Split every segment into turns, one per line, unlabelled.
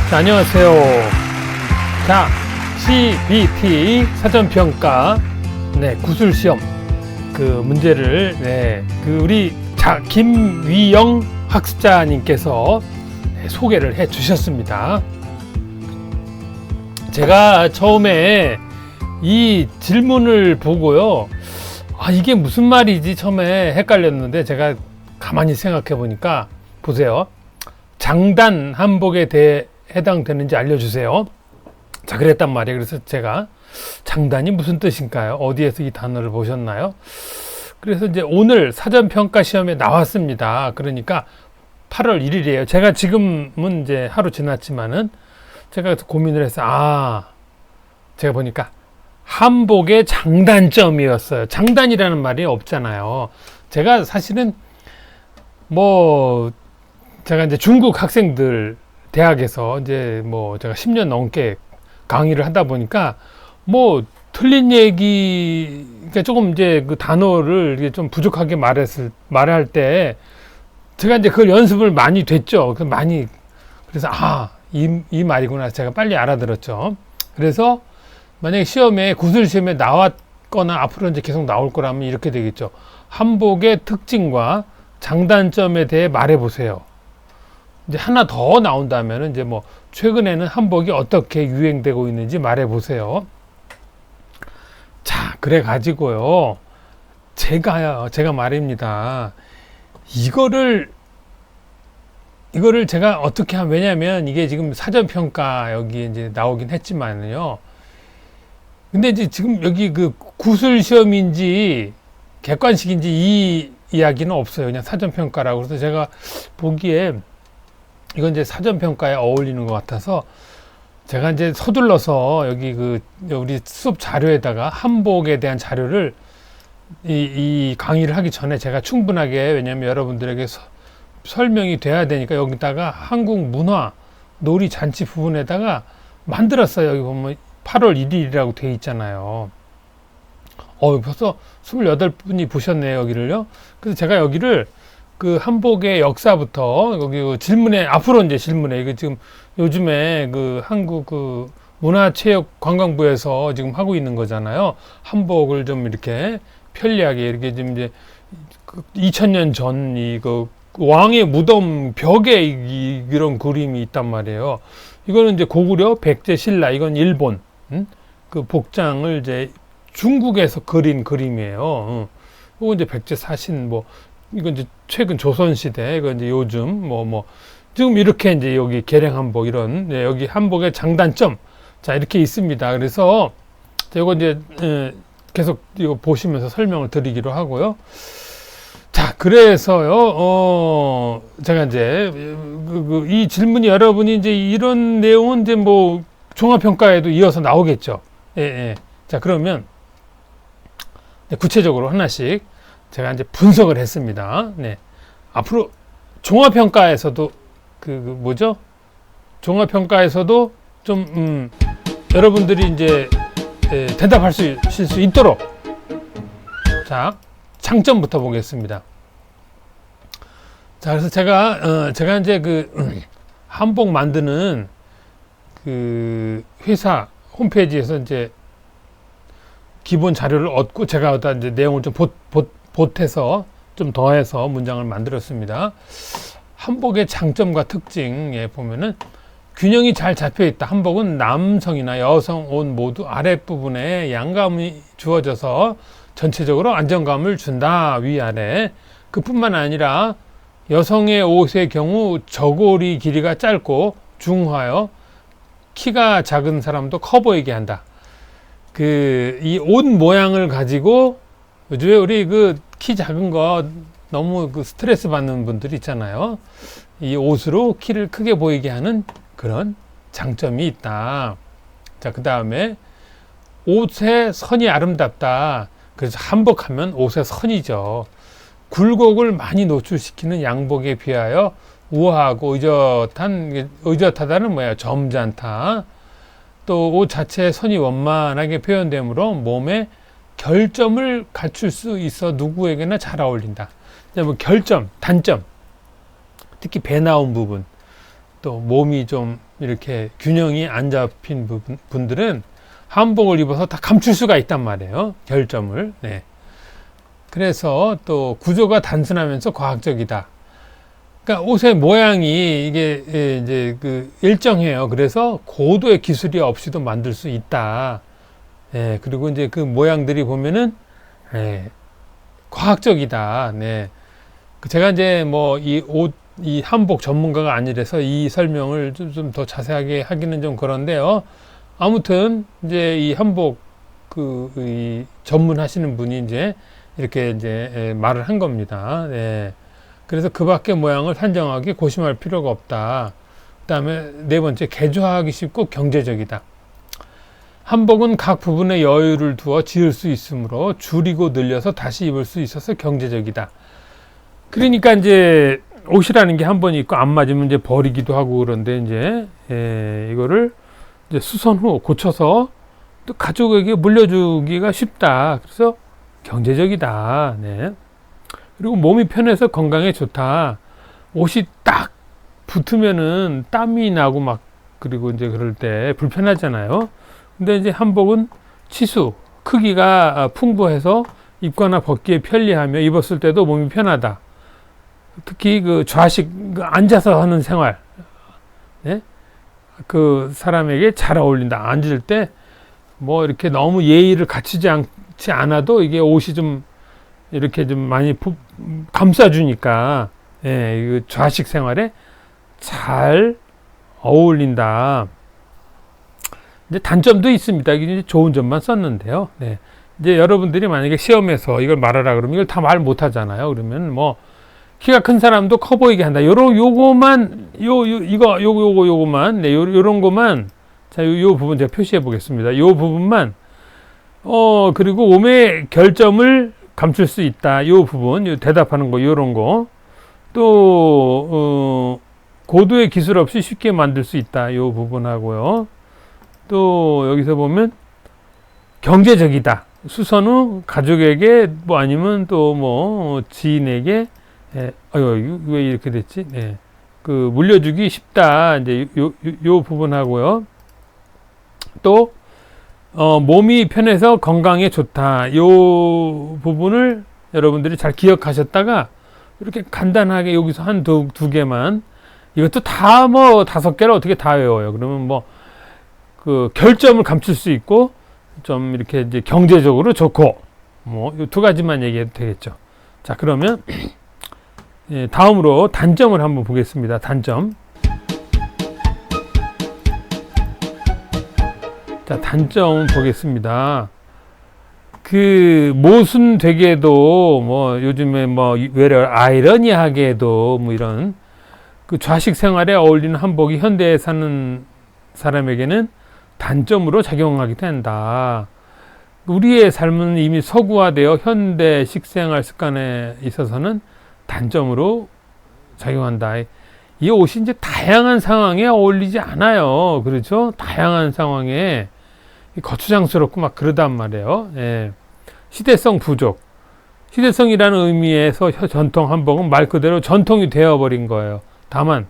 자, 안녕하세요. 자, CBT 사전평가, 구술시험, 문제를, 우리 김위영 학습자님께서 소개를 해 주셨습니다. 제가 처음에 이 질문을 보고요. 이게 무슨 말이지? 처음에 헷갈렸는데, 제가 가만히 생각해 보니까, 보세요. 장단 한복에 대해 해당되는지 알려주세요. 자, 그랬단 말이에요. 그래서 제가 장단이 무슨 뜻인가요? 어디에서 이 단어를 보셨나요? 그래서 이제 오늘 사전평가 시험에 나왔습니다. 그러니까 8월 1일이에요. 제가 지금은 이제 하루 지났지만은 제가 고민을 해서, 제가 보니까 한복의 장단점이었어요. 장단이라는 말이 없잖아요. 제가 사실은 제가 이제 중국 학생들 대학에서 이제 제가 10년 넘게 강의를 하다 보니까 틀린 얘기, 그러니까 조금 이제 그 단어를 좀 부족하게 말할 때 제가 이제 그걸 연습을 많이 됐죠. 그래서 이 말이구나. 제가 빨리 알아들었죠. 그래서 만약에 시험에 구술시험에 나왔거나 앞으로 이제 계속 나올 거라면 이렇게 되겠죠. 한복의 특징과 장단점에 대해 말해 보세요. 이제 하나 더 나온다면 이제 최근에는 한복이 어떻게 유행되고 있는지 말해 보세요. 자, 그래 가지고요. 제가 말입니다. 이거를 제가 어떻게 하면, 왜냐면 이게 지금 사전평가 여기 이제 나오긴 했지만요. 근데 이제 지금 여기 그 구술시험인지 객관식인지 이 이야기는 없어요. 그냥 사전평가라고. 그래서 제가 보기에 이건 이제 사전평가에 어울리는 것 같아서 제가 이제 서둘러서 여기 우리 수업 자료에다가 한복에 대한 자료를 이 강의를 하기 전에 제가 충분하게, 왜냐면 여러분들에게 설명이 돼야 되니까 여기다가 한국 문화 놀이 잔치 부분에다가 만들었어요. 여기 보면 8월 1일이라고 돼 있잖아요. 벌써 28분이 보셨네요, 여기를요. 그래서 제가 여기를 그 한복의 역사부터 여기 질문에, 앞으로 이제 질문에, 이거 지금 요즘에 한국 문화체육관광부에서 지금 하고 있는 거잖아요. 한복을 좀 이렇게 편리하게 이렇게 좀 이제 2000년 전 왕의 무덤 벽에 이런 그림이 있단 말이에요. 이거는 이제 고구려 백제 신라, 이건 일본, 그 복장을 이제 중국에서 그린 그림이에요. 이거 이제 백제 사신, 이건 이제 최근 조선시대, 이건 이제 요즘, 지금 이렇게 이제 여기 계량 한복, 이런, 여기 한복의 장단점, 자, 이렇게 있습니다. 그래서, 이거 이제, 계속 이거 보시면서 설명을 드리기로 하고요. 자, 그래서요, 제가 이제, 이 질문이 여러분이 이제 이런 내용은 이제 종합평가에도 이어서 나오겠죠. 예. 자, 그러면, 구체적으로 하나씩 제가 이제 분석을 했습니다. 앞으로 종합평가에서도 종합평가에서도 좀 여러분들이 이제 대답하실 수 있도록, 자, 장점부터 보겠습니다. 자, 그래서 제가 이제 한복 만드는 회사 홈페이지에서 이제 기본 자료를 얻고 제가 이제 내용을 좀 보태서 좀 더해서 문장을 만들었습니다. 한복의 장점과 특징에 보면은 균형이 잘 잡혀 있다. 한복은 남성이나 여성 옷 모두 아랫부분에 양감이 주어져서 전체적으로 안정감을 준다. 위아래. 그뿐만 아니라 여성의 옷의 경우 저고리 길이가 짧고 중하여 키가 작은 사람도 커 보이게 한다. 이 옷 모양을 가지고 요즘에 우리 키 작은 거 너무 스트레스 받는 분들이 있잖아요. 이 옷으로 키를 크게 보이게 하는 그런 장점이 있다. 자, 그 다음에 옷의 선이 아름답다. 그래서 한복하면 옷의 선이죠. 굴곡을 많이 노출시키는 양복에 비하여 우아하고 의젓하다는 뭐야? 점잖다. 또 옷 자체의 선이 원만하게 표현되므로 몸에 결점을 갖출 수 있어 누구에게나 잘 어울린다. 단점, 특히 배 나온 부분. 또 몸이 좀 이렇게 균형이 안 잡힌 분들은 한복을 입어서 다 감출 수가 있단 말이에요. 결점을. 네. 그래서 또 구조가 단순하면서 과학적이다. 그러니까 옷의 모양이 이게 이제 그 일정해요. 그래서 고도의 기술이 없이도 만들 수 있다. 예, 그리고 이제 그 모양들이 보면은 과학적이다. 네. 제가 이제 뭐 이 한복 전문가가 아니라서 이 설명을 좀 더 자세하게 하기는 좀 그런데요. 아무튼 이제 이 한복 이 전문하시는 분이 이제 이렇게 이제 말을 한 겁니다. 네. 그래서 그 밖의 모양을 산정하기 고심할 필요가 없다. 그 다음에 네 번째, 개조하기 쉽고 경제적이다. 한복은 각 부분에 여유를 두어 지을 수 있으므로 줄이고 늘려서 다시 입을 수 있어서 경제적이다. 그러니까 이제 옷이라는 게 한 번 입고 안 맞으면 이제 버리기도 하고 그런데 이제 이거를 이제 수선 후 고쳐서 또 가족에게 물려주기가 쉽다. 그래서 경제적이다. 네. 그리고 몸이 편해서 건강에 좋다. 옷이 딱 붙으면은 땀이 나고 막 그리고 이제 그럴 때 불편하잖아요. 근데 이제 한복은 치수, 크기가 풍부해서 입거나 벗기에 편리하며 입었을 때도 몸이 편하다. 특히 그 좌식, 앉아서 하는 생활, 네? 그 사람에게 잘 어울린다. 앉을 때 뭐 이렇게 너무 예의를 갖추지 않지 않아도 이게 옷이 좀 이렇게 좀 많이 감싸주니까, 이 좌식 생활에 잘 어울린다. 이제 단점도 있습니다. 이게 좋은 점만 썼는데요. 네. 이제 여러분들이 만약에 시험에서 이걸 말하라 그러면 이걸 다 말 못 하잖아요. 그러면 뭐 키가 큰 사람도 커 보이게 한다. 요거만 요거만 네, 요런 거만 자, 요 부분 제가 표시해 보겠습니다. 요 부분만 그리고 몸의 결점을 감출 수 있다. 요 부분, 요 대답하는 거 요런 거. 또 고도의 기술 없이 쉽게 만들 수 있다. 요 부분하고요. 또 여기서 보면 경제적이다. 수선 후 가족에게 뭐 아니면 또 뭐 지인에게 왜 이렇게 됐지? 그 물려주기 쉽다. 이제 요 부분하고요. 또 몸이 편해서 건강에 좋다. 요 부분을 여러분들이 잘 기억하셨다가 이렇게 간단하게 여기서 한 두 개만 이것도 다 뭐 5개를 어떻게 다 외워요. 그러면 뭐 그 결점을 감출 수 있고 좀 이렇게 이제 경제적으로 좋고 뭐 이 2가지만 얘기해도 되겠죠. 자, 그러면 다음으로 단점을 한번 보겠습니다. 단점. 자, 단점 보겠습니다. 그 모순되게도 뭐 요즘에 뭐 외려 아이러니하게도 뭐 이런 그 좌식 생활에 어울리는 한복이 현대에 사는 사람에게는 단점으로 작용하게 된다. 우리의 삶은 이미 서구화되어 현대 식생활 습관에 있어서는 단점으로 작용한다. 이 옷이 이제 다양한 상황에 어울리지 않아요. 그렇죠? 다양한 상황에 거추장스럽고 막 그러단 말이에요. 시대성 부족. 시대성이라는 의미에서 전통 한복은 말 그대로 전통이 되어버린 거예요. 다만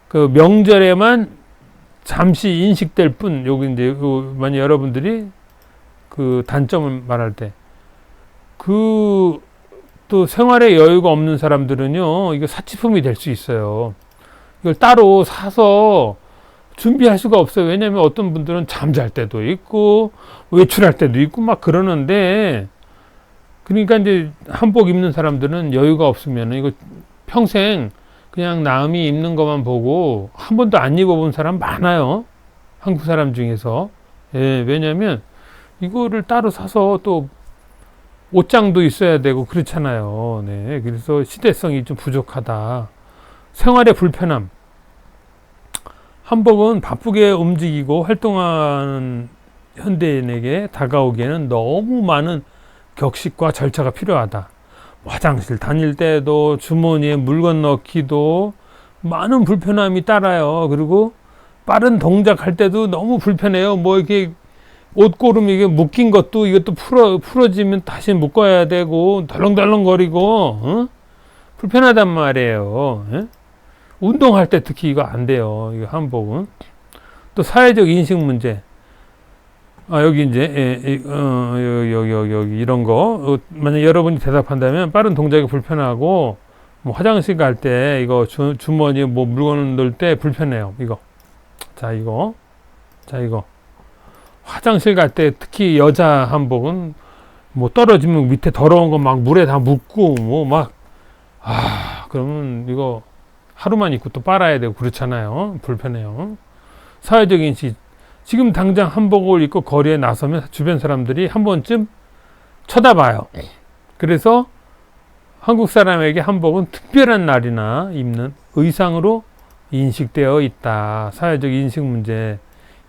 그 명절에만 잠시 인식될 뿐. 여기 이제 만약 여러분들이 그 단점을 말할 때 그 또 생활에 여유가 없는 사람들은요, 이거 사치품이 될 수 있어요. 이걸 따로 사서 준비할 수가 없어요. 왜냐하면 어떤 분들은 잠잘 때도 있고 외출할 때도 있고 막 그러는데, 그러니까 이제 한복 입는 사람들은 여유가 없으면 이거 평생 그냥 남이 입는 것만 보고 한 번도 안 입어본 사람 많아요. 한국 사람 중에서. 왜냐하면 이거를 따로 사서 또 옷장도 있어야 되고 그렇잖아요. 네. 그래서 시대성이 좀 부족하다. 생활의 불편함. 한복은 바쁘게 움직이고 활동하는 현대인에게 다가오기에는 너무 많은 격식과 절차가 필요하다. 화장실 다닐 때도 주머니에 물건 넣기도 많은 불편함이 따라요. 그리고 빠른 동작할 때도 너무 불편해요. 뭐 이렇게 옷 고르면 이게 묶인 것도 이것도 풀어지면 다시 묶어야 되고 덜렁덜렁거리고 불편하단 말이에요. 운동할 때 특히 이거 안 돼요. 이거 한복은. 또 사회적 인식 문제. 여기 이제, 여기, 이런 거. 만약 여러분이 대답한다면 빠른 동작이 불편하고, 뭐 화장실 갈 때, 이거 주머니에 뭐 물건을 넣을 때 불편해요. 이거. 자, 이거. 화장실 갈 때 특히 여자 한복은 뭐 떨어지면 밑에 더러운 거 막 물에 다 묻고, 그러면 이거 하루만 입고 또 빨아야 되고 그렇잖아요. 불편해요. 사회적 인식. 지금 당장 한복을 입고 거리에 나서면 주변 사람들이 한 번쯤 쳐다봐요. 그래서 한국 사람에게 한복은 특별한 날이나 입는 의상으로 인식되어 있다. 사회적 인식 문제.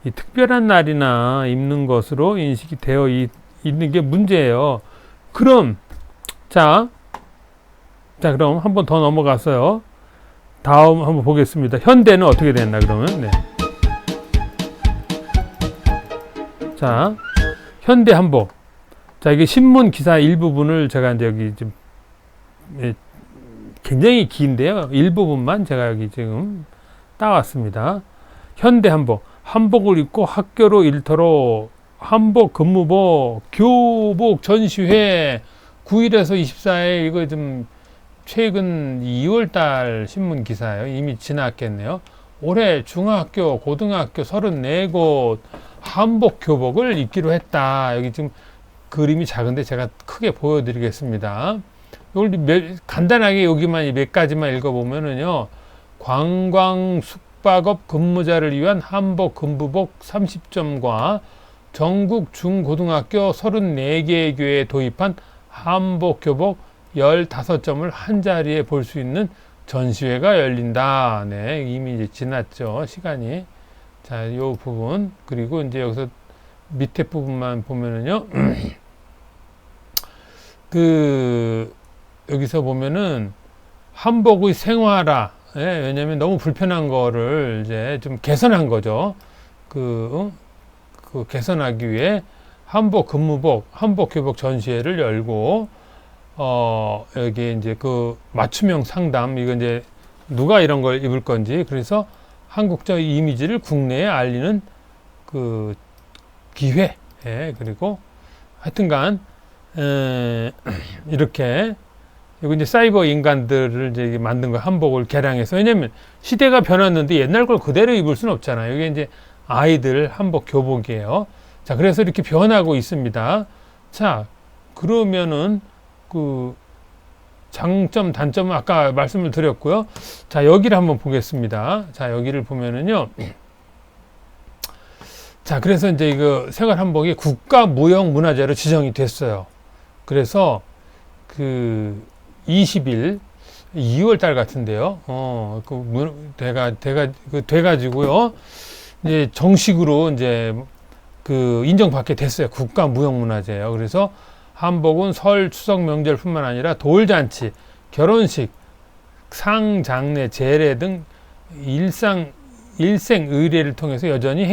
이 특별한 날이나 입는 것으로 인식이 되어 있는 게 문제예요. 그럼, 자, 그럼 한 번 더 넘어가서요. 다음 한번 보겠습니다. 현대는 어떻게 됐나, 그러면? 네. 자, 현대 한복. 자, 이게 신문 기사 일부분을 제가 이제 여기 좀, 굉장히 긴데요. 일부분만 제가 여기 지금 따왔습니다. 현대 한복. 한복을 입고 학교로 일터로 한복 근무복 교복 전시회 9일에서 24일 이거 좀 최근 2월 달 신문 기사예요. 이미 지났겠네요. 올해 중학교, 고등학교 34곳 한복 교복을 입기로 했다. 여기 지금 그림이 작은데 제가 크게 보여드리겠습니다. 이걸 간단하게 여기만 몇 가지만 읽어보면은요. 관광 숙박업 근무자를 위한 한복 근무복 30점과 전국 중고등학교 34개 교회에 도입한 한복 교복 15점을 한 자리에 볼 수 있는 전시회가 열린다. 네, 이미 이제 지났죠. 시간이. 자, 요 부분. 그리고 이제 여기서 밑에 부분만 보면은요. 여기서 보면은 한복의 생활화. 예, 왜냐면 너무 불편한 거를 이제 좀 개선한 거죠. 개선하기 위해 한복 근무복, 한복 교복 전시회를 열고, 여기 이제 맞춤형 상담, 이거 이제 누가 이런 걸 입을 건지, 그래서 한국적 이미지를 국내에 알리는 기회, 예, 그리고 하여튼간, 이렇게, 이거 이제 사이버 인간들을 이제 만든 거 한복을 개량해서, 왜냐면 시대가 변했는데 옛날 걸 그대로 입을 수는 없잖아요. 이게 이제 아이들 한복 교복이에요. 자, 그래서 이렇게 변하고 있습니다. 자, 그러면은 장점, 단점은 아까 말씀을 드렸고요. 자, 여기를 한번 보겠습니다. 자, 여기를 보면은요. 자, 그래서 이제 이거 생활 한복이 국가무형문화재로 지정이 됐어요. 그래서 20일 2월 달 같은데요. 돼가지고요. 이제 정식으로 이제 인정받게 됐어요. 국가무형문화재예요. 그래서 한복은 설, 추석, 명절뿐만 아니라 돌잔치, 결혼식, 상장례, 제례 등 일생 의례를 통해서 여전히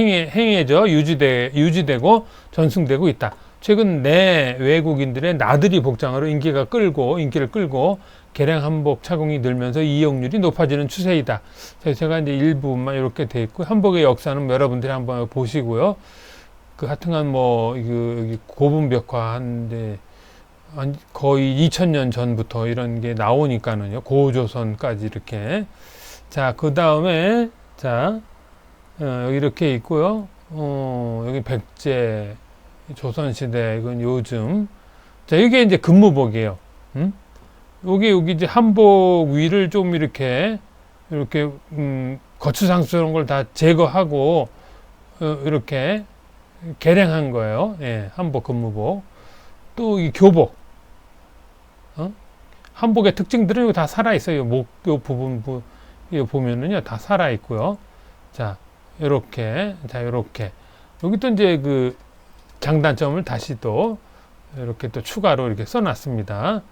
유지되고 전승되고 있다. 최근 내 외국인들의 나들이 복장으로 인기를 끌고 개량 한복 착용이 늘면서 이용률이 높아지는 추세이다. 제가 이제 일부만 이렇게 돼 있고, 한복의 역사는 여러분들이 한번 보시고요. 하여튼간 여기 고분벽화한데 거의 2000년 전부터 이런 게 나오니까는요. 고조선까지 이렇게. 자, 그 다음에, 여기 이렇게 있고요. 여기 백제, 조선시대, 이건 요즘. 자, 이게 이제 근무복이에요. 여기 이제 한복 위를 좀 이렇게, 거추장스러운 걸 다 제거하고, 이렇게 개량한 거예요. 예, 한복 근무복. 또 이 교복. 한복의 특징들은 다 살아있어요. 요 부분, 보면은요, 다 살아있고요. 자, 요렇게. 여기 또 이제 장단점을 다시 또 이렇게 또 추가로 이렇게 써놨습니다.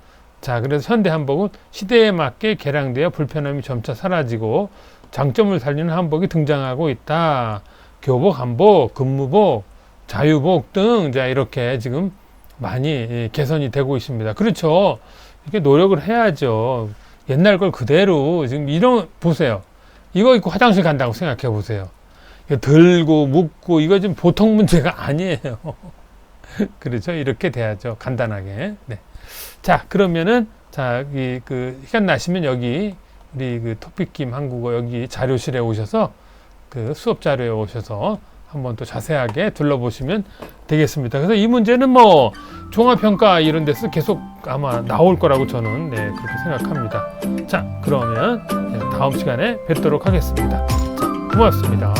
자, 그래서 현대 한복은 시대에 맞게 개량되어 불편함이 점차 사라지고 장점을 살리는 한복이 등장하고 있다. 교복, 한복, 근무복, 자유복 등 이렇게 지금 많이 개선이 되고 있습니다. 그렇죠. 이렇게 노력을 해야죠. 옛날 걸 그대로 지금 보세요. 이거 입고 화장실 간다고 생각해 보세요. 이거 들고 묶고 이거 좀 보통 문제가 아니에요. 그렇죠? 이렇게 돼야죠. 간단하게. 네. 자, 그러면은 자, 시간 나시면 여기 우리 토픽김 한국어 여기 자료실에 오셔서 수업 자료에 오셔서 한번 또 자세하게 둘러보시면 되겠습니다. 그래서 이 문제는 뭐 종합평가 이런 데서 계속 아마 나올 거라고 저는 그렇게 생각합니다. 자, 그러면 다음 시간에 뵙도록 하겠습니다. 자, 고맙습니다.